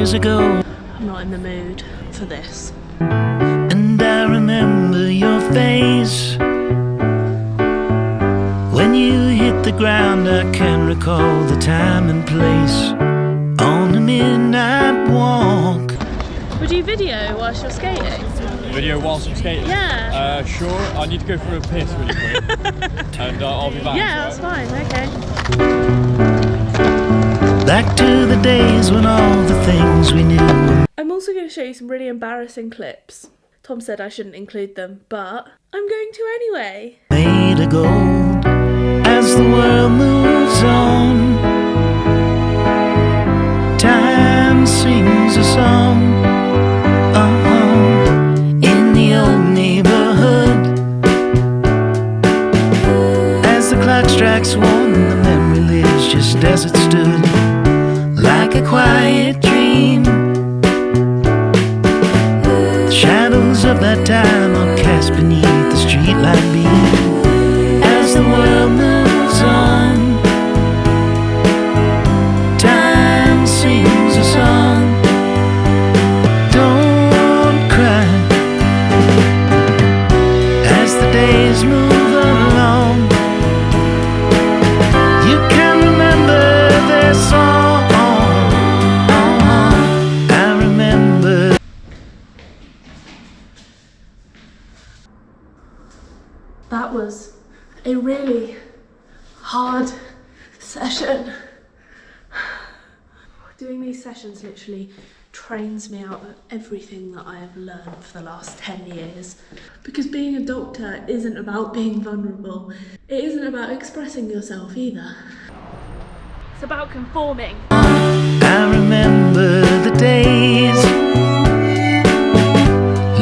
years ago. I'm not in the mood for this. And I remember your face when you hit the ground. I can recall the time and place on the midnight walk. Would you video whilst you're skating? Video whilst I'm skating? Yeah. Sure. I need to go for a piss really quick. And I'll be back. Yeah, that's fine, okay. Back to the days when all the things we knew. I'm also going to show you some really embarrassing clips. Tom said I shouldn't include them, but I'm going to anyway. Made of gold as the world moves on. Time sings a song. In the old neighborhood. As the clock strikes one, the memory lives just as it stood, like a quiet dream. The shadows of that time are cast beneath the streetlight beam. As the world moves on, time sings a song. Don't cry as the days move along. You can remember their song. I remember. That was a really hard session. Doing these sessions literally trains me out of everything that I have learned for the last 10 years. Because being a doctor isn't about being vulnerable. It isn't about expressing yourself either. It's about conforming. I remember the days.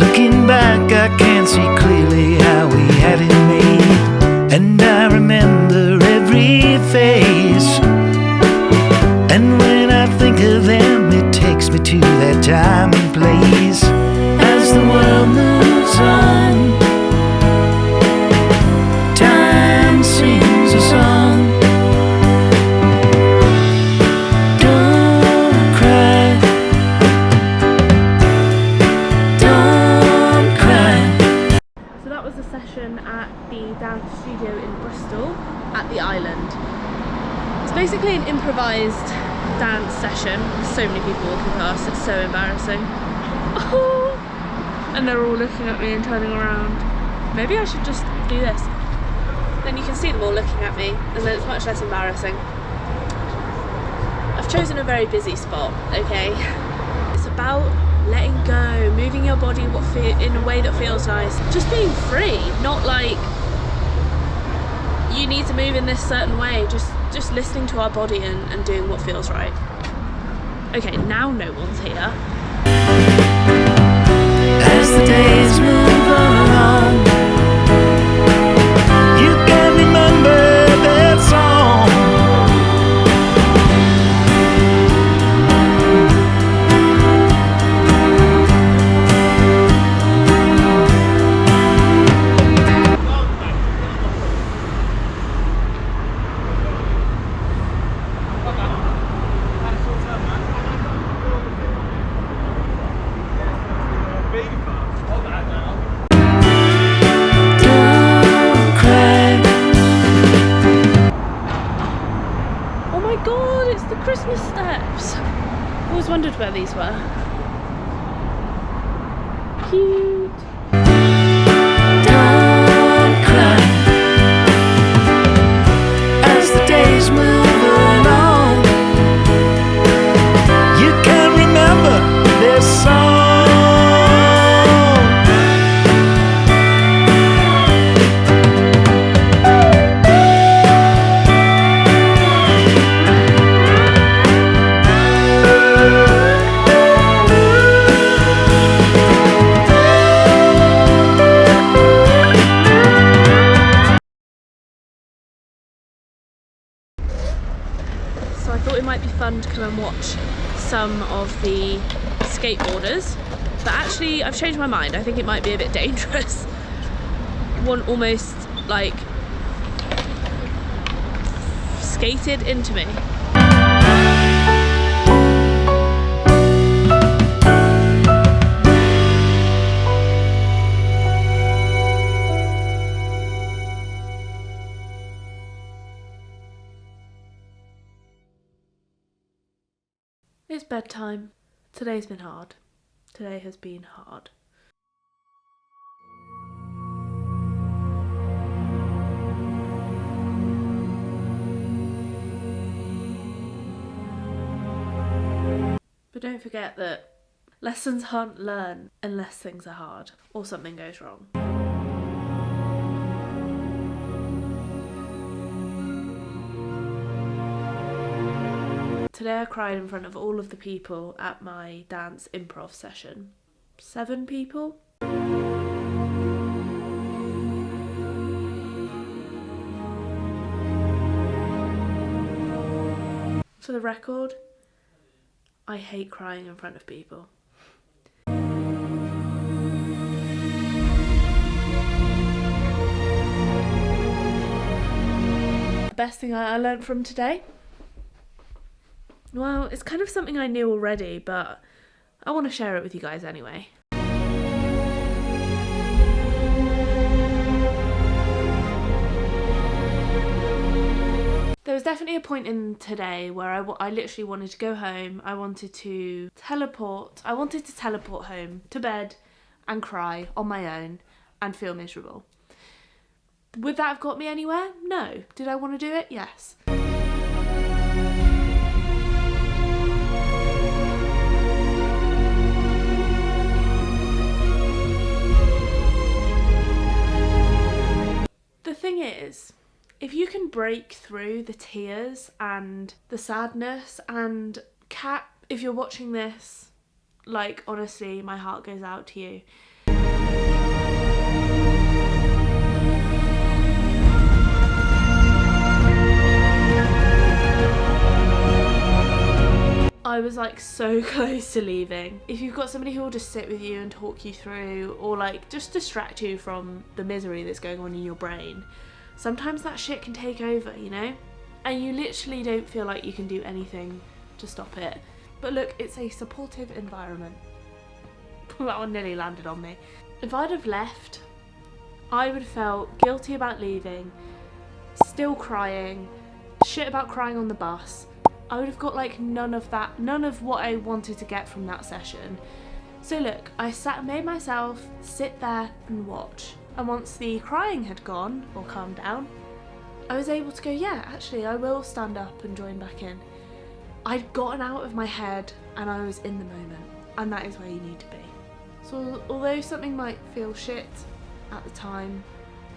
Looking back, I can't see clearly how we had it made. And I remember every face. And when I think of them, it takes me to that time and place. As the world moves on, time sings a song. Don't cry, don't cry. So that was a session at the dance studio in Bristol at the Island. It's basically an improvised dance session. So many people walking past, it's so embarrassing. And they're all looking at me and turning around. Maybe I should just do this. Then you can see them all looking at me and then it's much less embarrassing. I've chosen a very busy spot, okay? It's about letting go, moving your body in a way that feels nice. Just being free, not like you need to move in this certain way, just listening to our body and doing what feels right. Okay, now no one's here. As the days move along, you can remember that song. Christmas steps. I've always wondered where these were. Cute. Don't cry as the days move along. You can remember this song. So I thought it might be fun to come and watch some of the skateboarders, but actually I've changed my mind. I think it might be a bit dangerous. One almost like skated into me. It's bedtime. Today's been hard. Today has been hard. But don't forget that lessons aren't learned unless things are hard or something goes wrong. Today I cried in front of all of the people at my dance improv session. 7 people? For the record, I hate crying in front of people. The best thing I learned from today? Well, it's kind of something I knew already, but I want to share it with you guys anyway. There was definitely a point in today where I literally wanted to go home. I wanted to teleport home to bed and cry on my own and feel miserable. Would that have got me anywhere? No. Did I want to do it? Yes. The thing is, if you can break through the tears and the sadness, and Kat, if you're watching this, like, honestly, my heart goes out to you. I was like so close to leaving. If you've got somebody who will just sit with you and talk you through, or like just distract you from the misery that's going on in your brain, sometimes that shit can take over, you know? And you literally don't feel like you can do anything to stop it. But look, it's a supportive environment. That one nearly landed on me. If I'd have left, I would have felt guilty about leaving, still crying, shit about crying on the bus. I would have got like none of what I wanted to get from that session. So look, I made myself sit there and watch. And once the crying had gone, or calmed down, I was able to go, yeah, actually I will stand up and join back in. I'd gotten out of my head and I was in the moment, and that is where you need to be. So although something might feel shit at the time,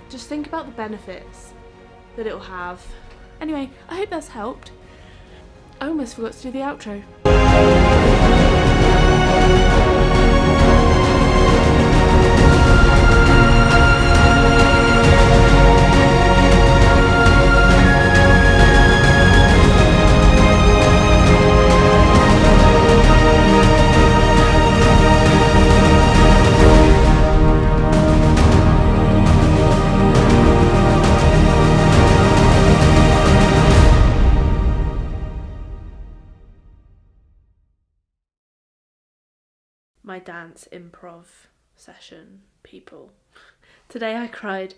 just think about the benefits that it will have. Anyway, I hope that's helped. I almost forgot to do the outro. My dance improv session people. Today I cried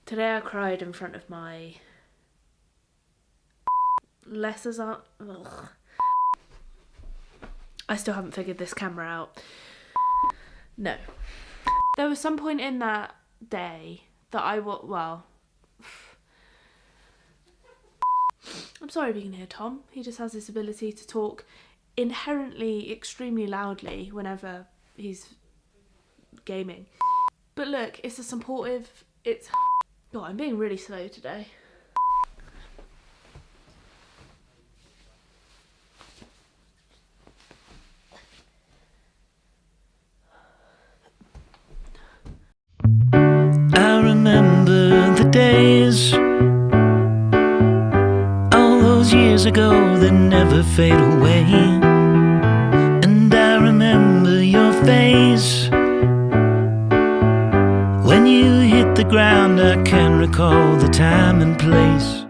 in front of my lessons are ugh. I still haven't figured this camera out. No. There was some point in that day that I'm sorry if you can hear Tom. He just has this ability to talk inherently extremely loudly whenever he's gaming. But look, it's a supportive, God, I'm being really slow today. I remember the days, all those years ago that never fade away. And I remember your face when you hit the ground. I can recall the time and place.